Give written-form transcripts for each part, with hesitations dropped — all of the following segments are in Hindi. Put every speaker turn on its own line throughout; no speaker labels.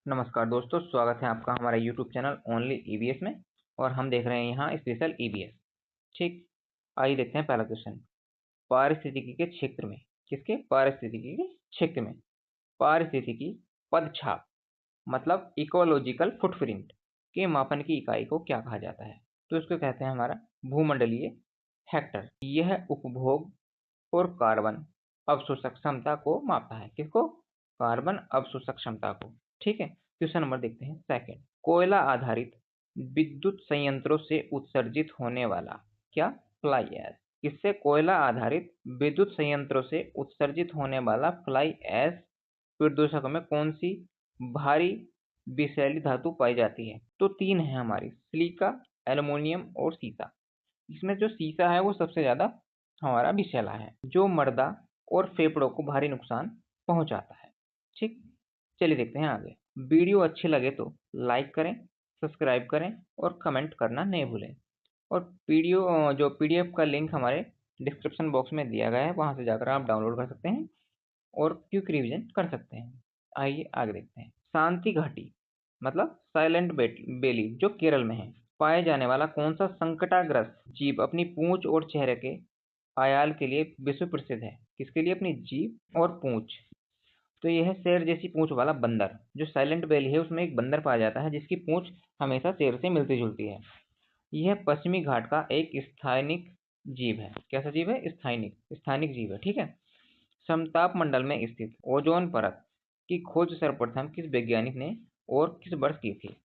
नमस्कार दोस्तों, स्वागत है आपका हमारा यूट्यूब चैनल ओनली ईवीएस में। और हम देख रहे हैं यहाँ स्पेशल ईवीएस। ठीक, आइए देखते हैं पहला क्वेश्चन। पारिस्थितिकी के क्षेत्र में, किसके पारिस्थितिकी के क्षेत्र में पारिस्थितिकी पदछाप मतलब इकोलॉजिकल फुटप्रिंट के मापन की इकाई को क्या कहा जाता है? तो इसको कहते हैं हमारा भूमंडलीय हेक्टर। यह उपभोग और कार्बन अवशोषक क्षमता को मापता है। किसको? कार्बन अवशोषक क्षमता को। ठीक है, क्वेश्चन नंबर देखते हैं सेकंड। कोयला आधारित विद्युत संयंत्रों से उत्सर्जित होने वाला क्या? Fly ash. किससे? कोयला आधारित विद्युत संयंत्रों से उत्सर्जित होने वाला फ्लाई ऐश प्रदूषकों में कौन सी भारी विषैली धातु पाई जाती है? तो तीन है हमारी, सिलिका, एल्युमिनियम और सीसा। इसमें जो सीसा है वो सबसे ज्यादा हमारा विषैला है, जो मर्दा और फेफड़ों को भारी नुकसान पहुंचाता है। ठीक, चलिए देखते हैं आगे। वीडियो अच्छी लगे तो लाइक करें, सब्सक्राइब करें और कमेंट करना नहीं भूलें। और वीडियो जो पीडीएफ का लिंक हमारे डिस्क्रिप्शन बॉक्स में दिया गया है, वहां से जाकर आप डाउनलोड कर सकते हैं और क्विक रिवीजन कर सकते हैं। आइए आगे देखते हैं। शांति घाटी मतलब साइलेंट बेली जो केरल में है, पाए जाने वाला कौन सा संकटाग्रस्त जीव अपनी पूंछ और चेहरे के आयाल के लिए विश्व प्रसिद्ध है? किसके लिए? अपनी जीभ और पूंछ। तो यह शेर जैसी पूंछ वाला बंदर, जो साइलेंट वैली है उसमें एक बंदर पाया जाता है जिसकी पूंछ हमेशा शेर से मिलती जुलती है। यह पश्चिमी घाट का एक स्थानिक जीव है। कैसा जीव है? स्थानिक जीव है। ठीक है। समताप मंडल में स्थित ओजोन परत की खोज सर्वप्रथम किस वैज्ञानिक ने और किस वर्ष की थी?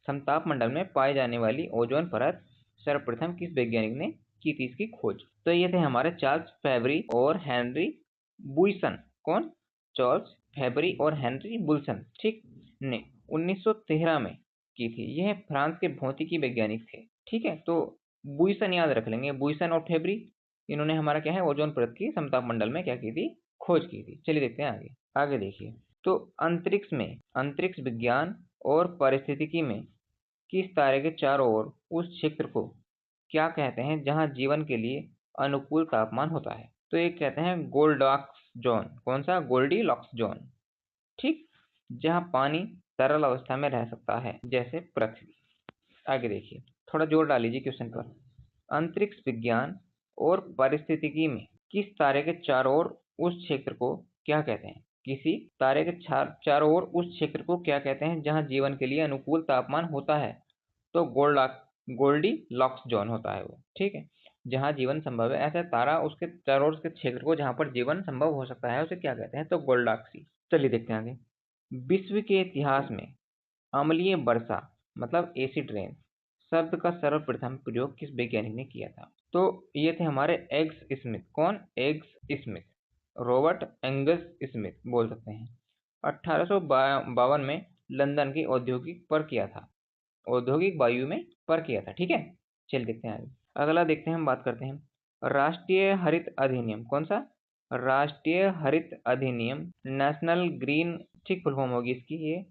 समताप मंडल में पाई जाने वाली ओजोन परत सर्वप्रथम किस वैज्ञानिक ने की थी इसकी खोज? तो ये थे हमारे चार्ल्स फेबरी और हेनरी बुइसन। कौन? चार्ल्स फेबरी और हेनरी बुल्सन, ठीक, ने 1913 में की थी। यह फ्रांस के भौतिकी वैज्ञानिक थे। ठीक है, तो बुइसन याद रख लेंगे। बुइसन और फेबरी, इन्होंने हमारा क्या है, ओजोन परत की समताप मंडल में क्या की थी? खोज की थी। चलिए देखते हैं आगे। आगे देखिए, तो अंतरिक्ष विज्ञान और पारिस्थितिकी में किस तारे के चारों ओर उस क्षेत्र को क्या कहते हैं जहां जीवन के लिए अनुकूल तापमान होता है? तो ये कहते हैं गोल्डॉक्स जोन। कौन सा? Goldilocks zone. ठीक, जहां पानी तरल अवस्था में रह सकता है, जैसे पृथ्वी। आगे देखिए, थोड़ा जोर डाल लीजिए क्वेश्चन पर। अंतरिक्ष विज्ञान और पारिस्थितिकी में किस तारे के चारों ओर उस क्षेत्र को क्या कहते हैं? किसी तारे के चारों ओर उस क्षेत्र को क्या कहते हैं जहां जीवन के लिए अनुकूल तापमान होता है? तो गोल्डी लॉक्स जोन होता है वो। ठीक है, जहां जीवन संभव है, ऐसा तारा उसके चारों ओर के क्षेत्र को जहां पर जीवन संभव हो सकता है उसे क्या कहते हैं? तो गोल्डाक्सी। चलिए देखते हैं आगे। विश्व के इतिहास में अम्लीय वर्षा मतलब एसिड रेन शब्द का सर्वप्रथम प्रयोग किस वैज्ञानिक ने किया था? तो ये थे हमारे एग्स स्मिथ। कौन? Eggs Smith, Robert Angus Smith बोल सकते हैं। 1852 में लंदन की औद्योगिक वायु में पर किया था। ठीक है, चलिए देखते हैं आगे। अगला देखते हैं, हम बात करते हैं राष्ट्रीय हरित अधिनियम। कौन सा? राष्ट्रीय हरित अधिनियम, नेशनल ग्रीन, ठीक, फुल फॉर्म होगी इसकी, ये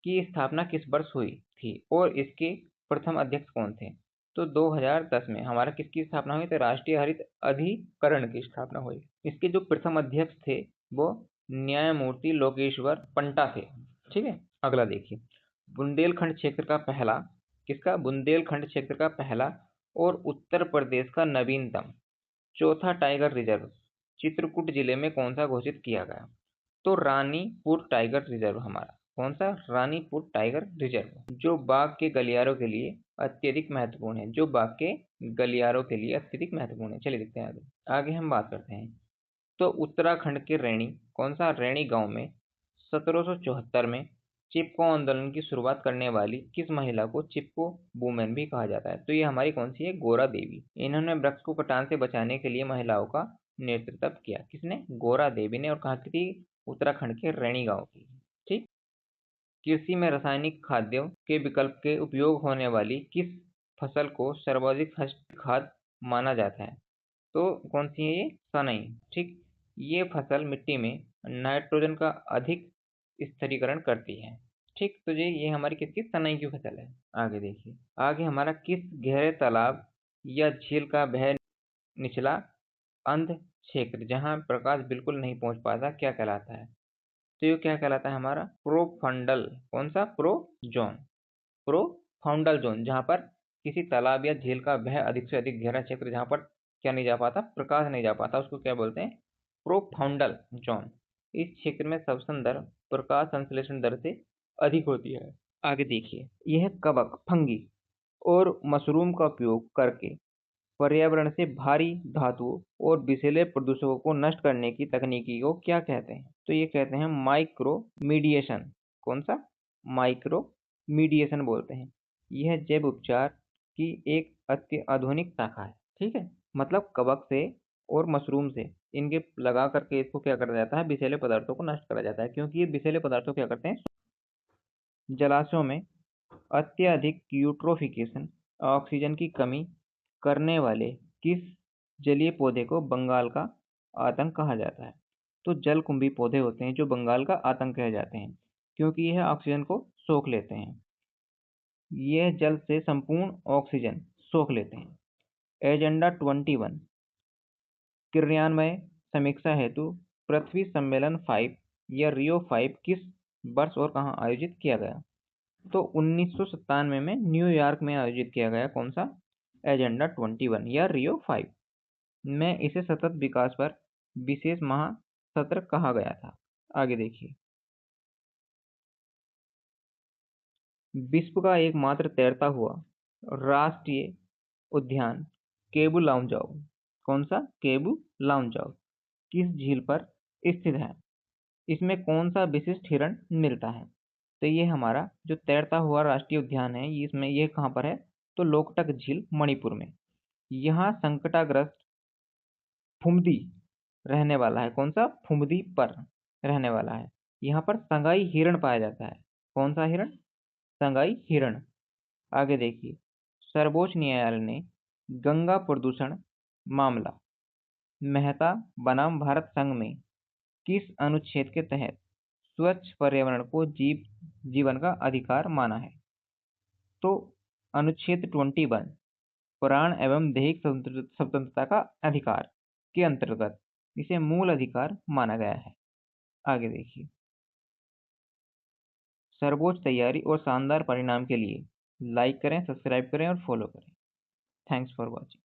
की स्थापना किस वर्ष हुई थी और इसके प्रथम अध्यक्ष कौन थे? तो 2010 में हमारा किसकी स्थापना हुई? तो राष्ट्रीय हरित अधिकरण की स्थापना हुई। इसके जो प्रथम अध्यक्ष थे वो न्यायमूर्ति लोकेश्वर पंटा थे। ठीक है, अगला देखिए। बुंदेलखंड क्षेत्र का पहला, किसका? बुंदेलखंड क्षेत्र का पहला और उत्तर प्रदेश का नवीनतम चौथा टाइगर रिजर्व चित्रकूट जिले में कौन सा घोषित किया गया? तो रानीपुर टाइगर रिजर्व हमारा। कौन सा? रानीपुर टाइगर रिजर्व, जो बाघ के गलियारों के लिए अत्यधिक महत्वपूर्ण है। चलिए देखते हैं आगे। आगे हम बात करते हैं, तो उत्तराखंड के रैणी, कौन सा? रैणी गांव में 1774 में चिपको आंदोलन की शुरुआत करने वाली किस महिला को चिपको वुमेन भी कहा जाता है? तो ये हमारी कौन सी है? गोरा देवी। इन्होंने वृक्ष को कटान से बचाने के लिए महिलाओं का नेतृत्व किया। किसने? गोरा देवी ने। और कहाँ की थी? उत्तराखंड के रैणी गांव की। ठीक, कृषि में रासायनिक खाद्यों के विकल्प के उपयोग होने वाली किस फसल को सर्वाधिक खाद माना जाता है? तो कौन सी है ये? सनई। ठीक, ये फसल मिट्टी में नाइट्रोजन का अधिक स्थिरीकरण करती है। ठीक, तो ये हमारी किसकी? सनई की फसल है। आगे देखिए, आगे हमारा किस गहरे तालाब या झील का वह निचला अंध क्षेत्र जहां प्रकाश बिल्कुल नहीं पहुंच पाता क्या कहलाता है? तो ये क्या कहलाता है हमारा प्रोफंडल। कौन सा? प्रोजोन। प्रोफाउंडल जोन, जहाँ पर किसी तालाब या झील का वह अधिक से अधिक गहरा क्षेत्र जहाँ पर क्या नहीं जा पाता, प्रकाश नहीं जा पाता, उसको क्या बोलते हैं? प्रोफाउंडल जोन। इस क्षेत्र में श्वसन दर प्रकाश संश्लेषण दर से अधिक होती है। आगे देखिए, यह कवक, फंगी और मशरूम का उपयोग करके पर्यावरण से भारी धातुओं और विषैले प्रदूषकों को नष्ट करने की तकनीकी को क्या कहते हैं? तो ये कहते हैं माइक्रो मीडिएशन। कौन सा? माइक्रो मीडिएशन बोलते हैं। यह जैव उपचार की एक अत्याधुनिक शाखा है। ठीक है, मतलब कवक से और मशरूम से इनके लगा करके इसको क्या करा जाता है? विषैले पदार्थों को नष्ट करा जाता है, क्योंकि ये विषैले पदार्थों क्या करते हैं? जलाशयों में अत्यधिक यूट्रोफिकेशन, ऑक्सीजन की कमी करने वाले किस जलीय पौधे को बंगाल का आतंक कहा जाता है? तो जलकुंभी पौधे होते हैं जो बंगाल का आतंक कहे जाते हैं, क्योंकि यह ऑक्सीजन को सोख लेते हैं। यह जल से संपूर्ण ऑक्सीजन सोख लेते हैं। एजेंडा 21 क्रियान्वयन समीक्षा हेतु पृथ्वी सम्मेलन 5 या रियो 5 किस वर्ष और कहाँ आयोजित किया गया? तो 1997 में न्यूयॉर्क में आयोजित किया गया। कौन सा? एजेंडा 21 या रियो 5 में इसे सतत विकास पर विशेष महासत्र कहा गया था। आगे देखिए, विश्व का एकमात्र तैरता हुआ राष्ट्रीय उद्यान केबू लामजाओ। कौन सा? केबू लामजाओ किस झील पर स्थित है? इसमें कौन सा विशिष्ट हिरण मिलता है? तो ये हमारा जो तैरता हुआ राष्ट्रीय उद्यान है, इसमें ये कहाँ पर है? तो लोकटक झील, मणिपुर में। यहाँ संकटाग्रस्त फुमदी रहने वाला है। कौन सा? फुमदी पर रहने वाला है। यहाँ पर संगाई हिरण पाया जाता है। कौन सा हिरण? संगाई हिरण। आगे देखिए, सर्वोच्च न्यायालय ने गंगा प्रदूषण मामला मेहता बनाम भारत संघ में किस अनुच्छेद के तहत स्वच्छ पर्यावरण को जीवन का अधिकार माना है? तो अनुच्छेद 21 प्राण एवं दैहिक स्वतंत्रता का अधिकार के अंतर्गत इसे मूल अधिकार माना गया है। आगे देखिए, सर्वोच्च तैयारी और शानदार परिणाम के लिए लाइक करें, सब्सक्राइब करें और फॉलो करें। Thanks for watching.